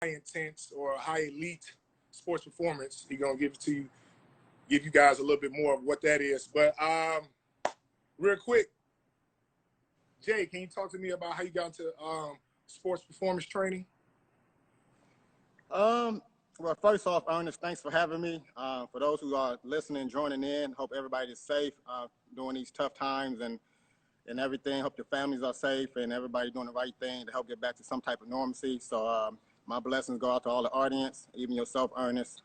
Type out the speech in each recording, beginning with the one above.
intense or high elite sports performance. He's gonna give it to you, give you guys a little bit more of what that is. But real quick, Jay, can you talk to me about how you got into sports performance training? Well, first off, Ernest, thanks for having me. For those who are listening, joining in, hope everybody is safe during these tough times and everything. Hope your families are safe and everybody doing the right thing to help get back to some type of normalcy. So my blessings go out to all the audience, even yourself, Ernest.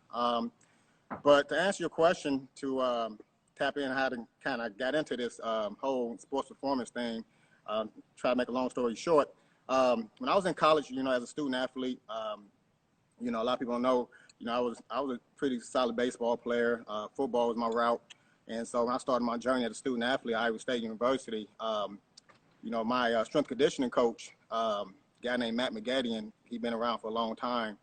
But to answer your question, to tap in how to kind of get into this whole sports performance thing, try to make a long story short. When I was in college, as a student athlete, a lot of people don't know, I was a pretty solid baseball player. Football was my route. And so when I started my journey as a student athlete at Iowa State University, my strength conditioning coach, a guy named Matt McGadian, he'd been around for a long time.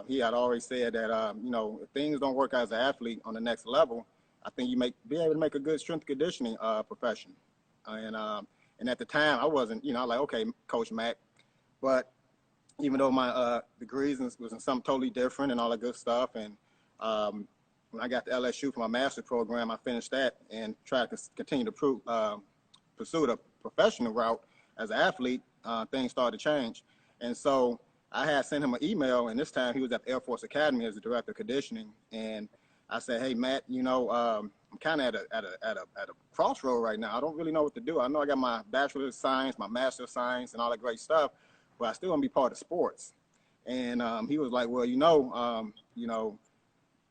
He had always said that, if things don't work as an athlete on the next level, I think you be able to make a good strength conditioning profession. And at the time, I wasn't, like, okay, Coach Matt. But even though my degrees was in something totally different and all that good stuff, and when I got to LSU for my master's program, I finished that and tried to continue to pursue the professional route as an athlete. Things started to change. And so I had sent him an email, and this time he was at the Air Force Academy as the director of conditioning. And I said, hey, Matt, I'm kind of at a crossroad right now. I don't really know what to do. I know I got my bachelor's of science, my master's of science, and all that great stuff, but I still want to be part of sports. And he was like, well,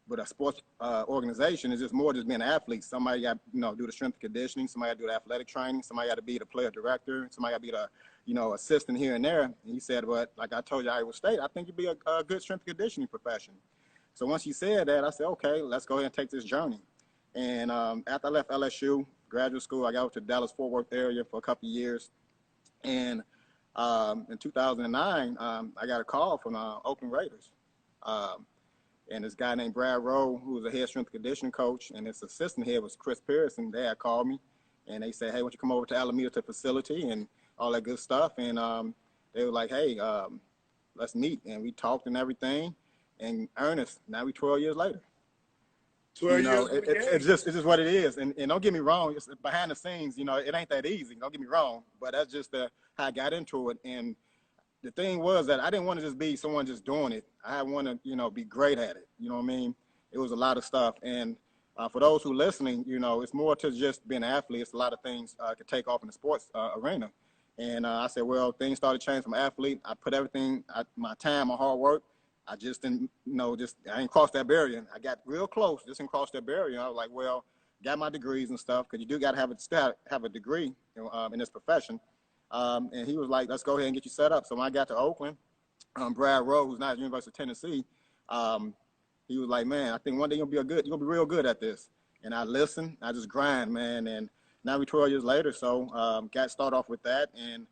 with a sports organization, it's just more just being an athlete. Somebody got do the strength conditioning, somebody got to do the athletic training, somebody got to be the player director, somebody got to be the assistant here and there. And he said, but like I told you, Iowa State, I think you'd be a good strength conditioning profession. So once he said that, I said, okay, let's go ahead and take this journey. And after I left LSU, graduate school, I got to the Dallas-Fort Worth area for a couple of years. And in 2009, I got a call from Oakland Raiders. And this guy named Brad Rowe, who was a head strength conditioning coach, and his assistant head was Chris Pearson. They had called me, and they said, hey, why don't you come over to Alameda to the facility and all that good stuff. And they were like, hey, let's meet. And we talked and everything. And Ernest, now we 12 years later. 12 years. It's just what it is. And don't get me wrong, it's behind the scenes, it ain't that easy. Don't get me wrong. But that's just how I got into it. And the thing was that I didn't want to just be someone just doing it. I want to, be great at it. You know what I mean? It was a lot of stuff. And for those who are listening, it's more to just being an athlete. It's a lot of things could take off in the sports arena. And I said, well, things started changing from athlete. I put everything, my time, my hard work. I just didn't, I didn't cross that barrier. I got real close, just didn't cross that barrier. I was like, well, got my degrees and stuff, because you do got to have a degree in this profession. And he was like, let's go ahead and get you set up. So when I got to Oakland, Brad Rowe, who's now at the University of Tennessee, he was like, man, I think one day you're gonna be real good at this. And I listened, I just grind, man. And now we're 12 years later. So got started off with that, and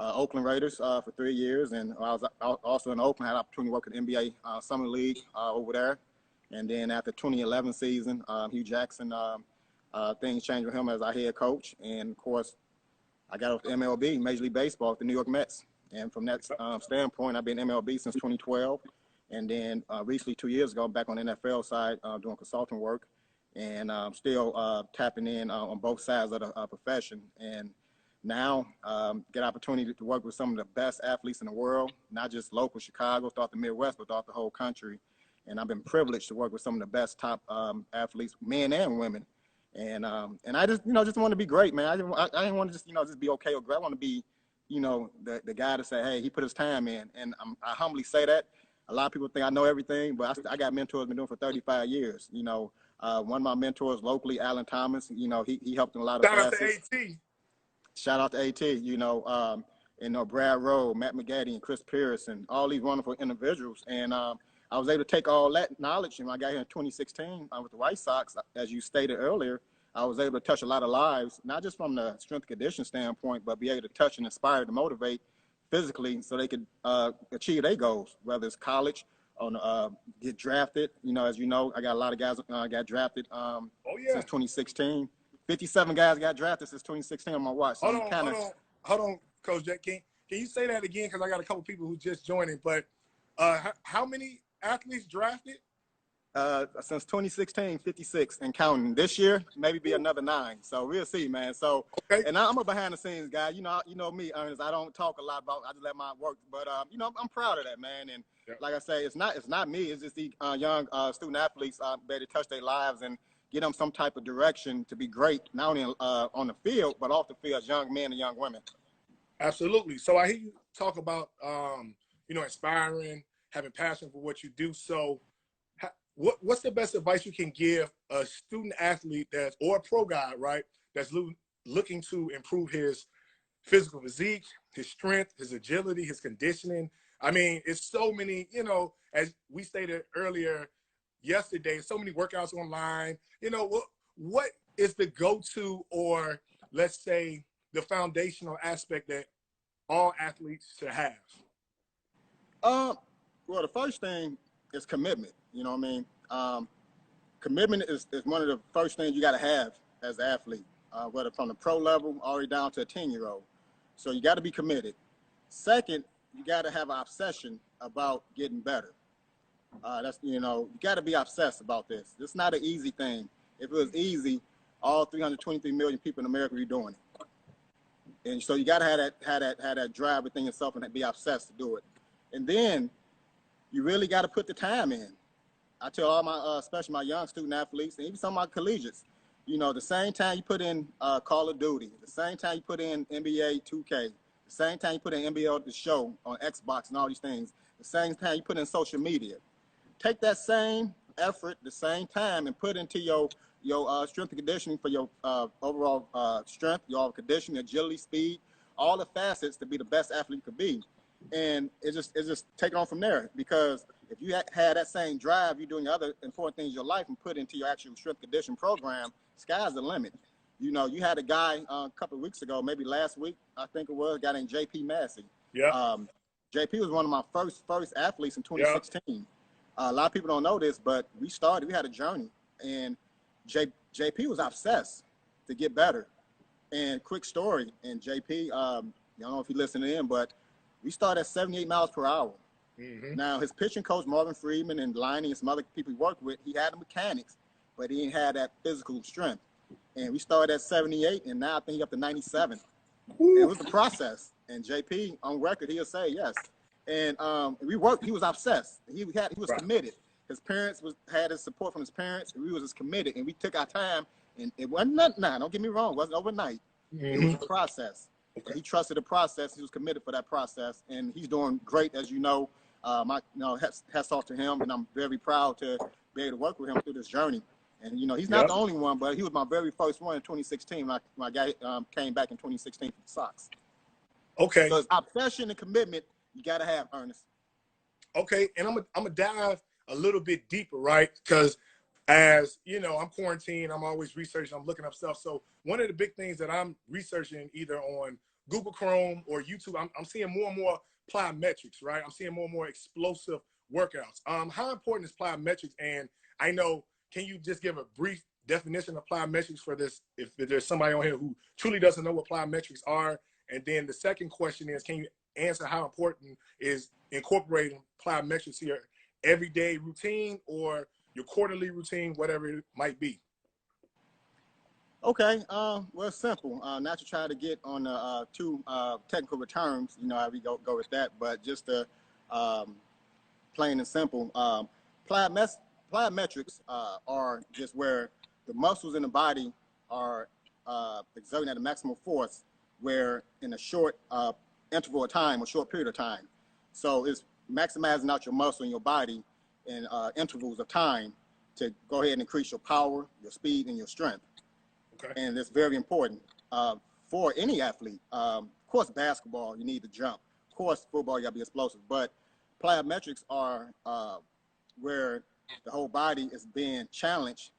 Oakland Raiders for 3 years. And I was also in Oakland, had an opportunity to work at the NBA Summer League over there. And then after 2011 season, Hugh Jackson, things changed with him as our head coach. And of course, I got off the MLB, Major League Baseball, with the New York Mets. And from that standpoint, I've been MLB since 2012. And then recently, 2 years ago, I'm back on the NFL side doing consulting work, and still tapping in on both sides of the profession. And now get opportunity to work with some of the best athletes in the world, not just local Chicago, throughout the Midwest, but throughout the whole country. And I've been privileged to work with some of the best top athletes, men and women. And I just want to be great, man. I didn't want to just be okay or great. I want to be, the guy to say, hey, he put his time in. And I humbly say that. A lot of people think I know everything, but I got mentors been doing for 35 years. One of my mentors locally, Alan Thomas, he helped in a lot of facets. Shout out to AT, Brad Rowe, Matt McGadian, Chris Pearson, all these wonderful individuals. And I was able to take all that knowledge, and when I got here in 2016 with the White Sox, as you stated earlier, I was able to touch a lot of lives, not just from the strength condition standpoint, but be able to touch and inspire to motivate physically so they could achieve their goals, whether it's college or get drafted. As you know, I got a lot of guys got drafted since 2016. 57 guys got drafted since 2016 on my watch. So hold on, Coach Jack. Can you say that again? Because I got a couple people who just joined it, but How many athletes drafted? Since 2016, 56 and counting. This year, maybe be another 9. So we'll see, man. So, okay. And I'm a behind the scenes guy. You know me, Ernest. I don't talk a lot about. I just let my work. But I'm proud of that, man. And like I say, it's not me. It's just the young student athletes better touch their lives and get them some type of direction to be great, not only on the field but off the field as young men and young women. Absolutely. So I hear you talk about inspiring, having passion for what you do. So what's the best advice you can give a student athlete or a pro guy, right, that's looking to improve his physical physique, his strength, his agility, his conditioning? I mean, it's so many, as we stated earlier yesterday, so many workouts online. What is the go-to, or let's say the foundational aspect that all athletes should have? Well, the first thing is commitment. You know what I mean? Commitment is one of the first things you got to have as an athlete, whether from the pro level all the way down to a 10-year-old. So you got to be committed. Second, you got to have an obsession about getting better. You got to be obsessed about this. It's not an easy thing. If it was easy, all 323 million people in America would be doing it. And so you got to have that drive within yourself and be obsessed to do it. And then you really got to put the time in. I tell all my, especially my young student athletes, and even some of my collegiates, the same time you put in Call of Duty, the same time you put in NBA 2K, the same time you put in NBA The Show on Xbox and all these things, the same time you put in social media. Take that same effort, the same time, and put into your strength and conditioning for your overall strength, your conditioning, agility, speed, all the facets to be the best athlete you could be. And it's just take on from there, because if you had that same drive, you're doing other important things in your life and put into your actual strength condition program, sky's the limit. You had a guy a couple of weeks ago, maybe last week, I think it was, a guy named JP Massey. Yeah. JP was one of my first athletes in 2016. Yeah. A lot of people don't know this, but we had a journey, and JP was obsessed to get better. And quick story, and JP, I don't know if you're listening in, but we started at 78 miles per hour. Mm-hmm. Now, his pitching coach, Marvin Freeman, and Liney and some other people he worked with, he had the mechanics, but he didn't have that physical strength. And we started at 78, and now I think he's up to 97. It was the process. And JP, on record, he'll say yes. And we worked. He was obsessed. He was committed. His parents had his support from his parents. And we was as committed, and we took our time. And it wasn't nothing. Now, don't get me wrong. It wasn't overnight. Mm-hmm. It was a process. Okay. He trusted the process. He was committed for that process, and he's doing great, as you know. Hats off to him, and I'm very proud to be able to work with him through this journey. And he's not the only one, but he was my very first one in 2016. My guy came back in 2016 for the Sox. Okay. So it's obsession and commitment you got to have, Ernest. Okay, and I'm gonna dive a little bit deeper, right? Because as I'm quarantined, I'm always researching, I'm looking up stuff. So one of the big things that I'm researching either on Google Chrome or YouTube, I'm seeing more and more plyometrics, right? I'm seeing more and more explosive workouts. How important is plyometrics? And I know, can you just give a brief definition of plyometrics for this, if there's somebody on here who truly doesn't know what plyometrics are? And then the second question is, can you answer how important is incorporating plyometrics to your everyday routine or your quarterly routine, whatever it might be? Okay, well, it's simple. Not to try to get on too technical terms, how we go with that, but just plain and simple. Plyometrics are just where the muscles in the body are exerting at a maximum force, where in a short interval of time, a short period of time. So it's maximizing out your muscle in your body in intervals of time to go ahead and increase your power, your speed, and your strength. Okay. And it's very important for any athlete. Of course, basketball, you need to jump. Of course, football, you got to be explosive. But plyometrics are where the whole body is being challenged,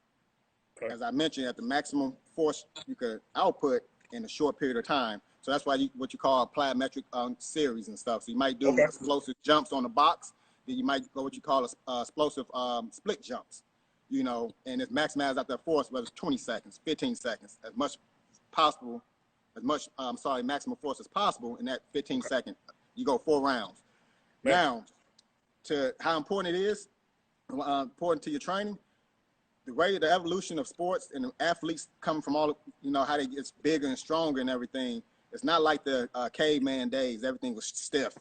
okay, as I mentioned, at the maximum force you could output in a short period of time. So that's why what you call a plyometric series and stuff. So you might do explosive jumps on the box. Then you might go what you call explosive split jumps, and it's maximized out that force, whether it's 20 seconds, 15 seconds, as much possible, maximum force as possible in that 15 seconds. You go 4 rounds. Man. Now, to how important it is, important to your training, the evolution of sports and the athletes come from all, you know, how they get bigger and stronger and everything. It's not like the caveman days. Everything was stiff.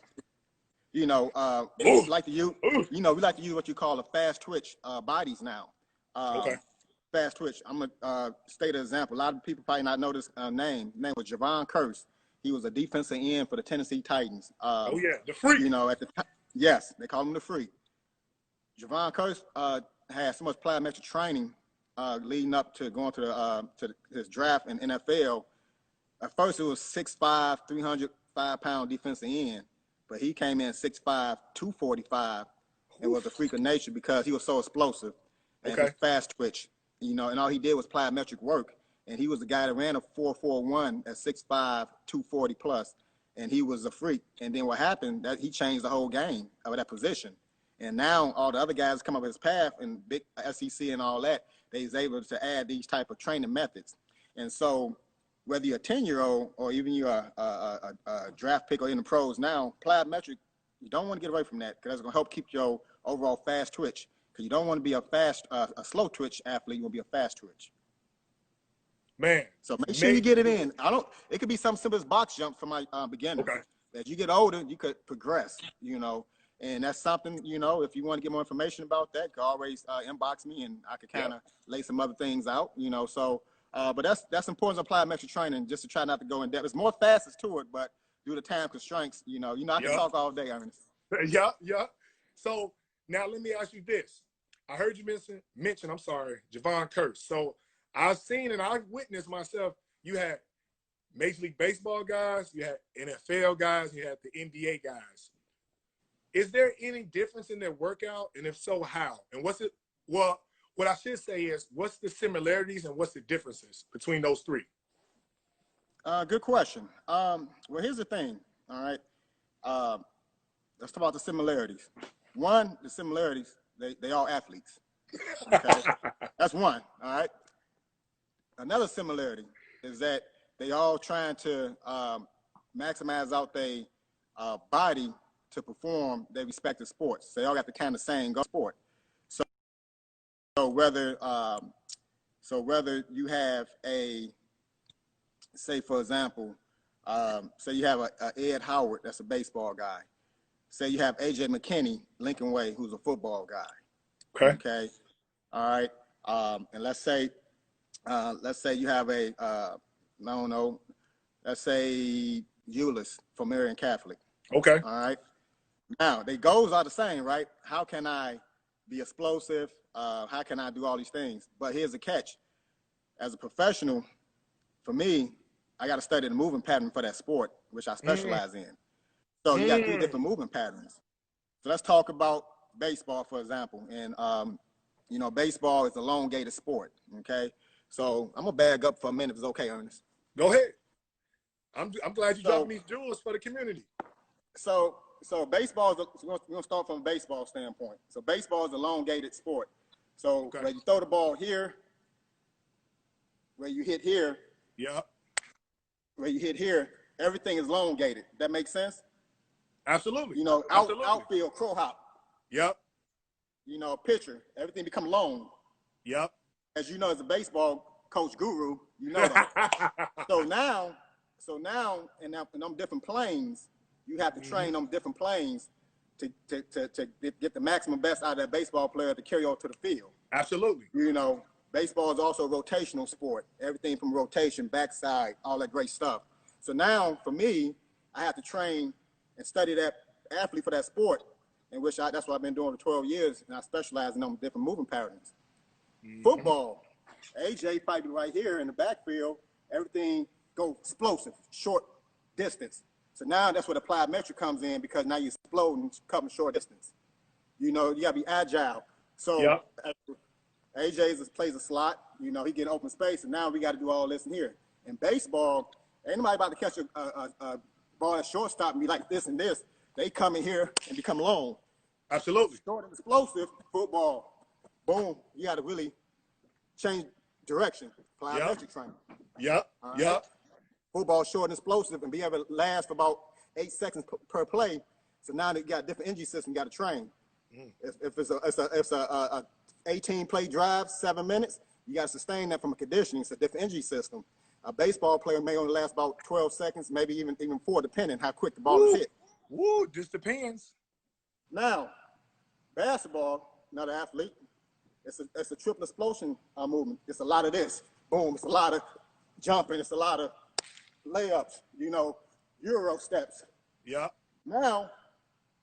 You know, we like to use, we like to use what you call a fast twitch bodies now. Okay. Fast twitch. I'm gonna state an example. A lot of people probably not know this name. His name was Javon Curse. He was a defensive end for the Tennessee Titans. Oh yeah, the freak. You know, at the yes, they call him the freak. Javon Curse had so much plyometric training leading up to going to his draft in NFL. At first, it was 6'5", 305-pound defensive end, but he came in 6'5", 245, and was a freak of nature because he was so explosive and was fast twitch. You know, and all he did was plyometric work. And he was the guy that ran a 4.41 at 6'5", 240 plus, and he was a freak. And then what happened, that he changed the whole game of that position. And now all the other guys come up his path and big SEC and all that, they was able to add these type of training methods. And so whether you're a 10-year-old or even you're a draft pick or in the pros now, plyometric, you don't want to get away from that because that's going to help keep your overall fast twitch. Because you don't want to be a slow twitch athlete. You want to be a fast twitch. Man. So make sure you get it in. It could be some simple as box jump for my beginners. Okay. As you get older, you could progress, you know. And that's something, you know, if you want to get more information about that, you can always inbox me and I could kind of lay some other things out, you know. So, but that's important to plyometric training, just to try not to go in depth. There's more facets to it, but due to time constraints, you know, I can talk all day, Ernest. Yeah. So now let me ask you this. I heard you mention, Javon Curse. So I've seen and I've witnessed myself, you had Major League Baseball guys, you had NFL guys, you had the NBA guys. Is there any difference in their workout? And if so, how? And what I should say is, what's the similarities and what's the differences between those three? Good question. Well, here's the thing, all right? Let's talk about the similarities. One, the similarities, they all athletes, okay? That's one, all right? Another similarity is that they all trying to maximize out their body to perform their respective sports. So they all got the kind of same sport. So whether you have say for example, say you have a Ed Howard, that's a baseball guy. Say you have AJ McKinney, Lincoln Way, who's a football guy. Okay. All right. And let's say you have let's say Euless from Marian Catholic. Okay. All right. Now, the goals are the same, right? How can I be explosive? How can I do all these things? But here's the catch. As a professional, for me, I got to study the movement pattern for that sport, which I specialize in. So you got to do different movement patterns. So let's talk about baseball, for example. And, you know, baseball is a elongated sport, okay? So I'm going to bag up for a minute if it's okay, Ernest. Go ahead. I'm glad you dropping these jewels for the community. So baseball is, we're going to start from a baseball standpoint. So baseball is an elongated sport. So when you throw the ball here, where you hit here, where you hit here, everything is elongated. That makes sense? Absolutely. You know, outfield, crow hop. Yep. You know, pitcher, everything become long. Yep. As you know, as a baseball coach guru, you know that. So now, in them different planes, you have to train on different planes to get the maximum best out of that baseball player to carry over to the field. Absolutely. You know, baseball is also a rotational sport. Everything from rotation, backside, all that great stuff. So now, for me, I have to train and study that athlete for that sport, in which that's what I've been doing for 12 years, and I specialize in them different movement patterns. Football, AJ fighting right here in the backfield, everything go explosive, short distance. So now that's where the plyometric comes in, because now you're exploding, covering short distance. You know, you got to be agile. So AJ plays a slot. You know, he get open space, and now we got to do all this in here. In baseball, ain't nobody about to catch a ball at shortstop and be like this and this. They come in here and become long. Absolutely. Short and explosive. Football, boom, you got to really change direction. Plyometric training. Right? Football, short and explosive, and be able to last for about 8 seconds per play. So now they got different energy system you got to train. If it's a 18 play drive, 7 minutes, you got to sustain that from a conditioning. It's a different energy system. A baseball player may only last about 12 seconds, maybe even 4, depending how quick the ball is hit. Woo, this depends. Now, basketball, another athlete, it's a triple explosion movement. It's a lot of this. Boom. It's a lot of jumping. It's a lot of layups, Euro steps. Yeah. Now,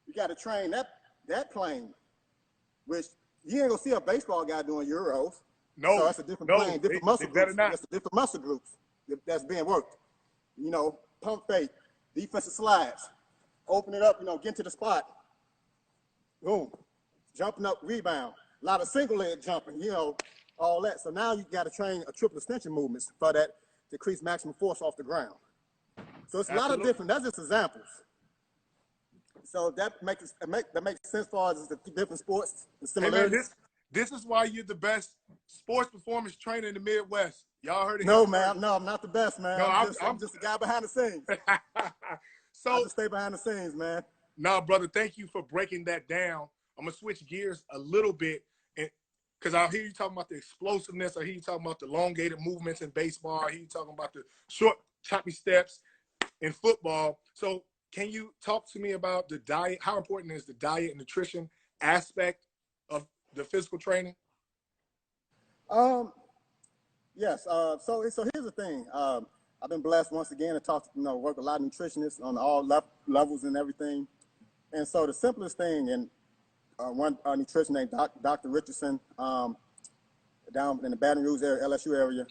you got to train that plane, which you ain't going to see a baseball guy doing Euros. No. So that's a different plane, different muscle groups. Not. That's a different muscle groups that's being worked. Pump fake, defensive slides, open it up, get to the spot. Boom. Jumping up, rebound. A lot of single leg jumping, all that. So now you got to train a triple extension movements for that to increase maximum force off the ground. So it's a lot of different, that's just examples. So that makes sense for us as the different sports and similarities. Hey man, this is why you're the best sports performance trainer in the Midwest. Y'all heard it? No, man. No, I'm not the best, man. No, I'm just a guy behind the scenes. So I just stay behind the scenes, man. No, brother, thank you for breaking that down. I'm gonna switch gears a little bit, because I hear you talking about the explosiveness. I hear you talking about the elongated movements in baseball. I hear you talking about the short, choppy steps in football. So can you talk to me about the diet? How important is the diet and nutrition aspect of the physical training? Yes. So here's the thing. I've been blessed once again to talk to, work with a lot of nutritionists on all levels and everything. And so the simplest thing, and one nutrition named Dr. Richardson, down in the Baton Rouge area, LSU area,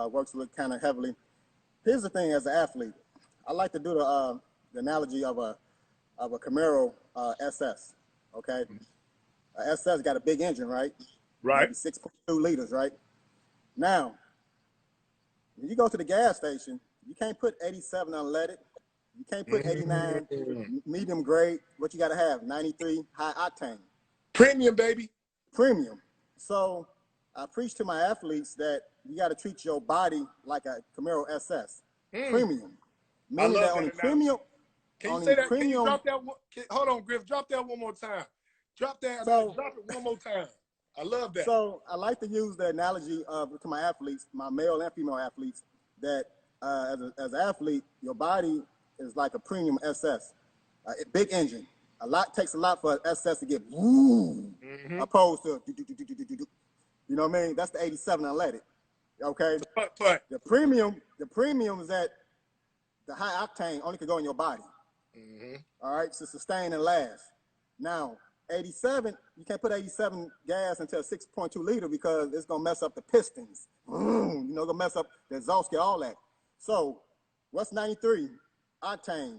works with kind of heavily. Here's the thing: as an athlete, I like to do the analogy of a Camaro SS. Okay, SS got a big engine, right? Right. Maybe 6.2 liters, right? Now, when you go to the gas station, you can't put 87 unleaded. You can't put 89 medium grade. What you got to have? 93 high octane. Premium, baby. Premium. So I preach to my athletes that you got to treat your body like a Camaro SS. Premium. Meaning that on the premium. Can you say that? Can you drop that one? Hold on, Griff. Drop that one more time. Drop that. Drop it one more time. I love that. So I like to use the analogy to my athletes, my male and female athletes, that as an athlete, your body is like a premium SS, a big engine. Takes a lot for SS to get woo, opposed to you know what I mean? That's the 87 unleaded. Okay. The premium is that the high octane only can go in your body. All right, to sustain and last. Now, 87, you can't put 87 gas into a 6.2 liter because it's gonna mess up the pistons. Gonna mess up the exhaust, get all that. So, what's 93 octane?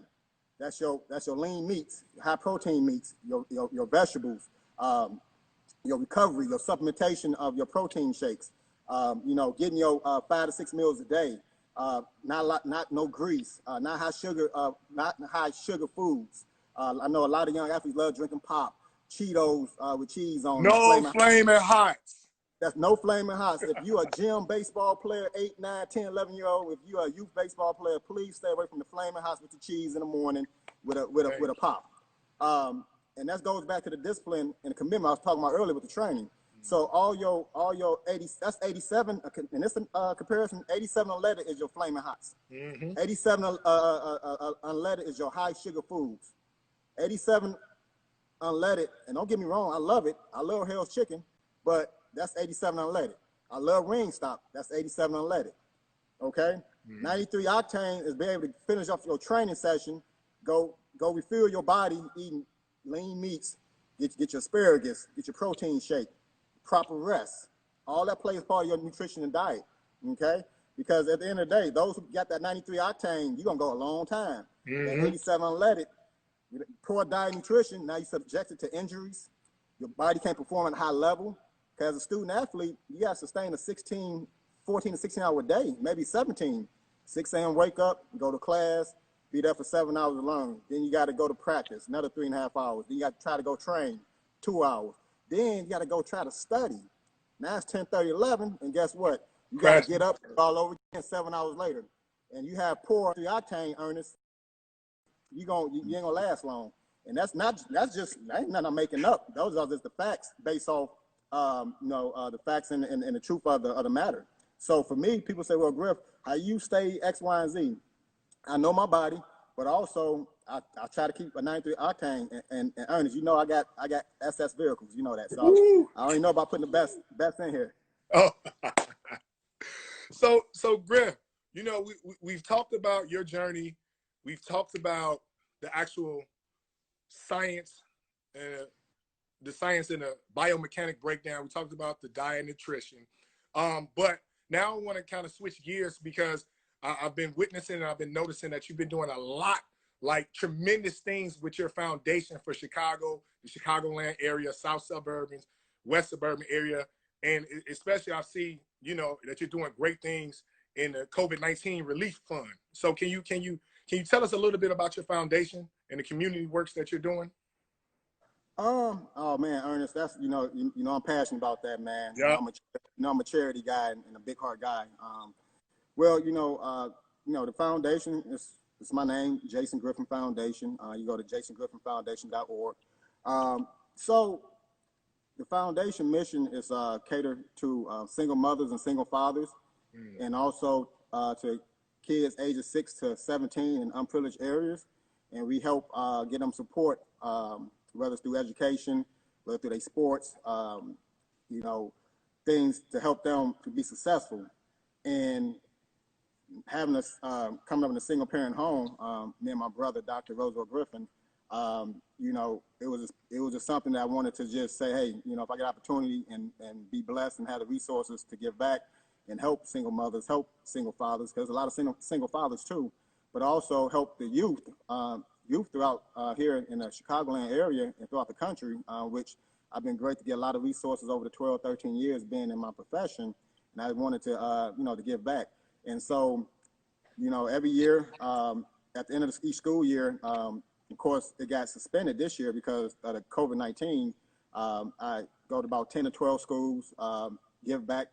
That's your lean meats, high protein meats, your vegetables, your recovery, your supplementation of your protein shakes. Getting your 5 to 6 meals a day. Not no grease, not high sugar foods. I know a lot of young athletes love drinking pop. Cheetos with cheese on. No flaming hots. That's no flaming hots. If you're a gym baseball player, 8, 9, 10, 11-year-old, if you're a youth baseball player, please stay away from the flaming hots with the cheese in the morning with a pop. And that goes back to the discipline and the commitment I was talking about earlier with the training. So all your 80, that's 87. In this comparison, 87 unleaded is your flaming hots. 87 unleaded is your high sugar foods. 87 unleaded, and don't get me wrong, I love it. I love Hell's Chicken, but that's 87 unleaded. I love Wingstop. That's 87 unleaded. Okay? 93 octane is being able to finish off your training session, go refill your body eating lean meats, get your asparagus, get your protein shake, proper rest. All that plays part of your nutrition and diet. Okay? Because at the end of the day, those who got that 93 octane, you're gonna go a long time. That 87 unleaded, poor diet and nutrition, now you're subjected to injuries. Your body can't perform at a high level. Because as a student athlete, you got to sustain a 14 to 16 hour day, maybe 17. 6 a.m. wake up, go to class, be there for 7 hours to learn. Then you got to go to practice, another 3.5 hours. Then you got to try to go train, 2 hours. Then you got to go try to study. Now it's 10:30, 11, and guess what? You got to get up all over again 7 hours later. And you have poor octane, Ernest, you ain't gonna last long. And that's just ain't nothing I'm making up. Those are just the facts based off the facts and the truth of the matter. So for me, people say, well, Griff, how you stay X, Y, and Z? I know my body, but also I try to keep a 93 octane. And Ernest, you know, I got SS vehicles, you know that. So I don't even know about putting the best in here. Oh, so Griff, you know, we've talked about your journey. We've talked about the actual science, the science and the biomechanic breakdown. We talked about the diet and nutrition. But now I want to kind of switch gears because I've been witnessing and I've been noticing that you've been doing a lot, like tremendous things with your foundation for Chicago, the Chicagoland area, South Suburban, West Suburban area. And especially I see, you know, that you're doing great things in the COVID-19 relief fund. So can you tell us a little bit about your foundation and the community works that you're doing? Oh man, Ernest, that's you know I'm passionate about that, man. Yeah. I'm a charity guy and a big heart guy. Well, the foundation is my name, Jason Griffin Foundation. You go to jasongriffinfoundation.org. So the foundation mission is cater to single mothers and single fathers, and also to kids ages 6 to 17 in unprivileged areas, and we help get them support, whether it's through education, whether through their sports, things to help them to be successful. And having us coming up in a single parent home, me and my brother, Dr. Roosevelt Griffin, it was just something that I wanted to just say, hey, if I get opportunity and be blessed and have the resources to give back and help single mothers, help single fathers, because a lot of single fathers too, but also help the youth throughout here in the Chicagoland area and throughout the country, which I've been great to get a lot of resources over the 12, 13 years being in my profession, and I wanted to, to give back. And so, every year, at the end of each school year, of course, it got suspended this year because of the COVID-19. I go to about 10 to 12 schools, give back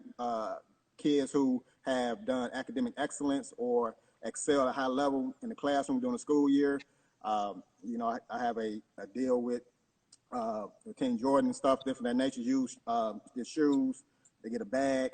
kids who have done academic excellence or excel at a high level in the classroom during the school year. I have a deal with King Jordan and stuff, different that nature. Use get shoes, they get a bag,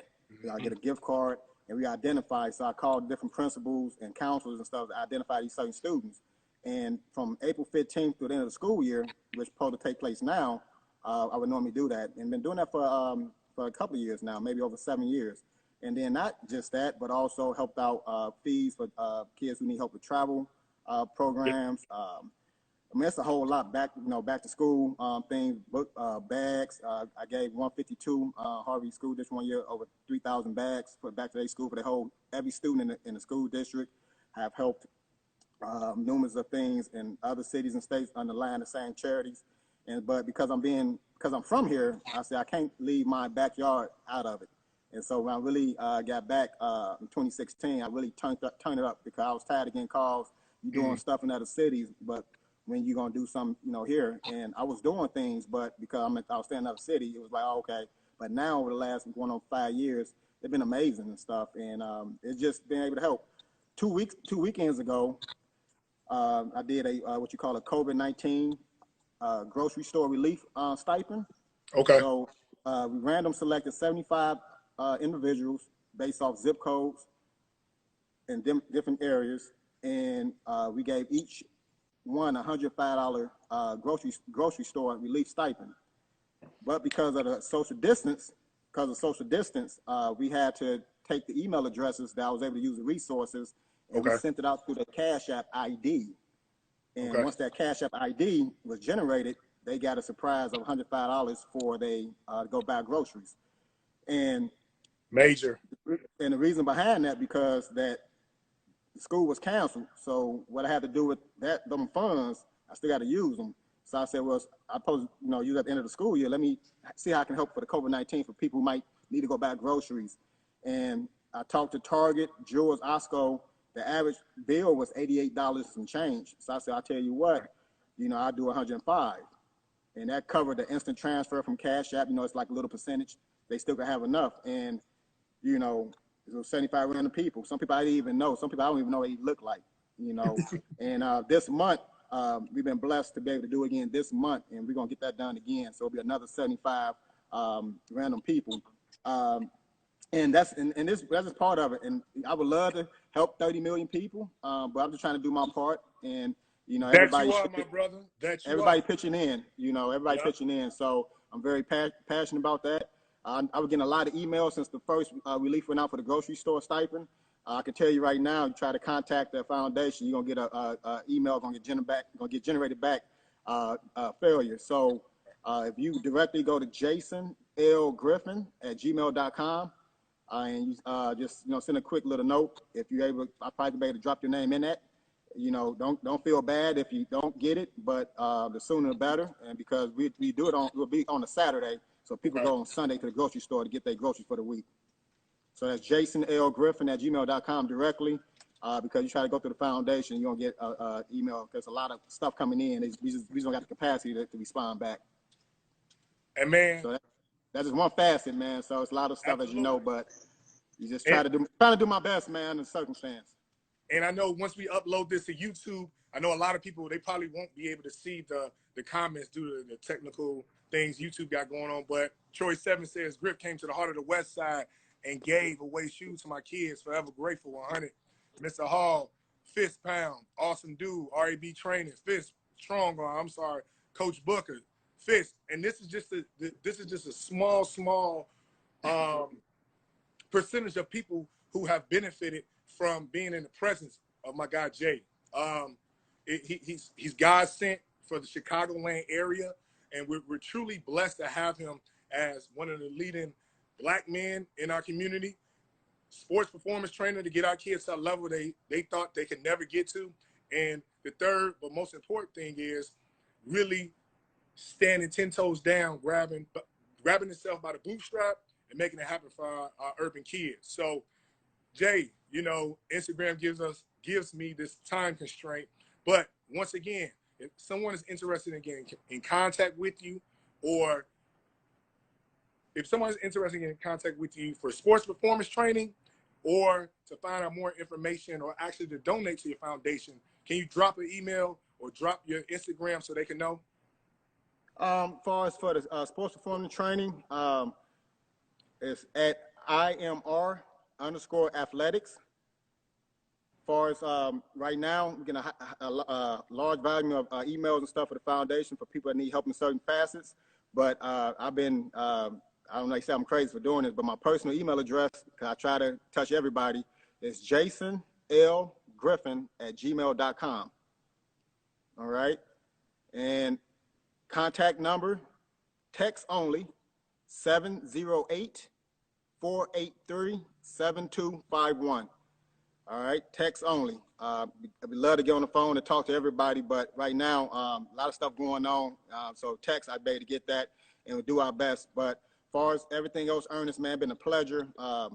I get a gift card, and we identify. So I called different principals and counselors and stuff to identify these certain students. And from April 15th to the end of the school year, which is supposed to take place now, I would normally do that, and been doing that for a couple of years now, maybe over 7 years. And then not just that, but also helped out fees for kids who need help with travel programs. It's a whole lot back to school things, book bags. I gave 152 Harvey School District 1 year over 3,000 bags for back to their school for every student in the school district. Have helped numerous of things in other cities and states underlying the same charities. But because I'm from here, I said I can't leave my backyard out of it. And so when I really got back in 2016, I really turned it up because I was tired of getting calls. You doing stuff in other cities, but when you gonna do something, here? And I was doing things, but because I was staying in another city, it was like, oh, okay. But now over the last 5 years, it's been amazing and stuff, and it's just been able to help. 2 weekends ago, I did a what you call a COVID-19 grocery store relief stipend. Okay. So we random selected 75 individuals based off zip codes in different areas, and we gave each one $105 grocery store relief stipend. But because of social distance, we had to take the email addresses that I was able to use the resources, and we sent it out through the Cash App ID. And once that Cash App ID was generated, they got a surprise of $105 for they go buy groceries. And major. And the reason behind that, because that the school was canceled. So what I had to do with them funds, I still got to use them. So I said, well, I supposed use at the end of the school year. Let me see how I can help for the COVID-19 for people who might need to go buy groceries. And I talked to Target, Jewel's, Osco. The average bill was $88 and change. So I said, I'll tell you what, I'll do 105. And that covered the instant transfer from Cash App. It's like a little percentage. They still could have enough. And, it was 75 random people. Some people I didn't even know. Some people I don't even know what they look like, And this month, we've been blessed to be able to do it again this month, and we're gonna get that done again. So it'll be another 75 random people. And that's just part of it. And I would love to help 30 million people, but I'm just trying to do my part. And everybody, my brother. Everybody pitching in. Everybody pitching in. So I'm very passionate about that. I was getting a lot of emails since the first relief went out for the grocery store stipend. I can tell you right now, you try to contact the foundation, you're gonna get a email gonna get generated back failure. So if you directly go to jasonlgriffin@gmail.com. And you just send a quick little note. If you're able, I'll probably be able to drop your name in that. Don't feel bad if you don't get it, but the sooner the better. And because we do it we'll be on a Saturday, so people go on Sunday to the grocery store to get their groceries for the week. So that's jasonlgriffin@gmail.com directly. Because you try to go through the foundation, you're gonna get an email because a lot of stuff coming in. We just don't got the capacity to respond back. And man, so that's just one facet, man. So it's a lot of stuff, absolutely. as you know, but you just trying to do my best, man, in the circumstance. And I know once we upload this to YouTube, I know a lot of people, they probably won't be able to see the comments due to the technical things YouTube got going on. But Troy 7 says, Griff came to the heart of the West Side and gave away shoes to my kids. Forever grateful. 100. Mr. Hall, fist pound, awesome dude. RAB training, fist strong. I'm sorry, Coach Booker, fist. And this is just a small percentage of people who have benefited from being in the presence of my guy Jay. He's God sent for the Chicagoland area, and we're truly blessed to have him as one of the leading Black men in our community. Sports performance trainer to get our kids to a level they thought they could never get to. And the third, but most important thing is really standing 10 toes down, grabbing itself by the bootstrap and making it happen for our urban kids. So, Jay, Instagram gives me this time constraint. But once again, if someone is interested in getting in contact with you, or if someone is interested in getting in contact with you for sports performance training, or to find out more information, or actually to donate to your foundation, can you drop an email or drop your Instagram so they can know? For the sports performance training, it's at IMR_athletics. Far as right now, we're getting a large volume of emails and stuff for the foundation for people that need help in certain facets. But I've been, I don't like to say I'm crazy for doing this, but my personal email address, because I try to touch everybody, is jasonlgriffin@gmail.com. All right. And contact number, text only, 708-483-7251. All right, text only. I'd love to get on the phone and talk to everybody, but right now, a lot of stuff going on. So text, I'd be able to get that, and we'll do our best. But as far as everything else, Ernest, man, been a pleasure. I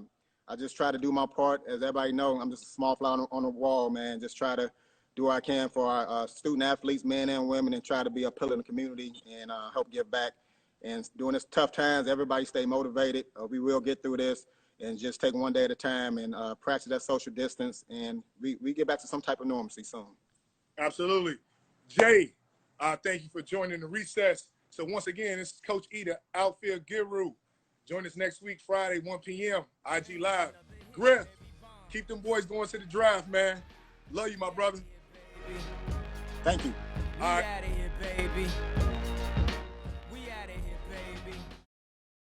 just try to do my part. As everybody knows, I'm just a small fly on the wall, man. Just try to do what I can for our student athletes, men and women, and try to be a pillar in the community and help give back. And during this tough times, everybody stay motivated. We will get through this, and just take one day at a time and practice that social distance, and we get back to some type of normalcy soon. Absolutely. Jay, thank you for joining the recess. So once again, this is Coach E, the outfield guru. Join us next week, Friday, 1 p.m., IG Live. Griff, keep them boys going to the draft, man. Love you, my brother. Thank you. All right.